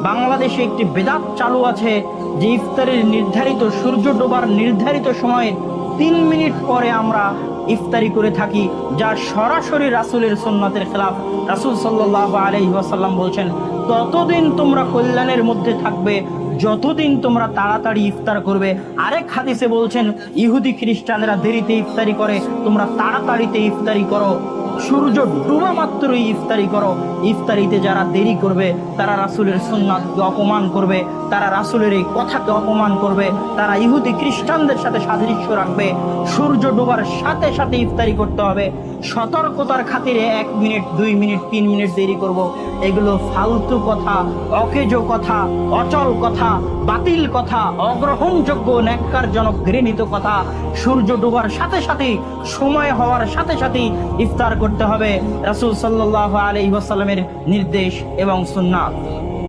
বাংলাদেশে একটি বেদাত চালু আছে যে ইফতারের নির্ধারিত, সূর্য ডোবার নির্ধারিত সময়ে 3 মিনিট পরে আমরা ইফতারি করে থাকি, যা সরাসরি রাসূলের সুন্নাতের খেলাফ। রাসূল সাল্লাল্লাহু আলাইহি ওয়াসাল্লাম বলছেন, ততদিন তোমরা কল্যাণের মধ্যে থাকবে যতদিন তোমরা তাড়াতাড়ি ইফতার করবে। আরেক হাদিসে বলছেন, ইহুদি খ্রিস্টানরা দেরিতে ইফতারি করে, তোমরা তাড়াতাড়িতে ইফতারি করো। সূর্য ডুবা মাত্রই ইফতারি করো। ইফতারিতে যারা দেরি করবে তারা রাসূলের সুন্নাতকে অপমান করবে, তারা রাসূলের এই কথাকে অপমান করবে, তারা ইহুদি খ্রিস্টানদের সাথে সাদৃশ্য রাখবে। সূর্য ডোবার সাথে সাথে ইফতারি করতে হবে। সতর্কতার খাতিরে 1 মিনিট, 2 মিনিট, 3 মিনিট দেরি করব, এগুলো ফালতু কথা, অকেজ কথা, অচল কথা, বাতিল কথা, অগ্রহণযোগ্য, ন্যাক্কারজনক, ঘৃণিত কথা। সূর্য ডোবার সাথে সাথে, সময় হওয়ার সাথে সাথে ইফতার করতে হবে, রাসূল সাল্লাল্লাহু আলাইহি ওয়াসাল্লামের নির্দেশ এবং সুন্নাত।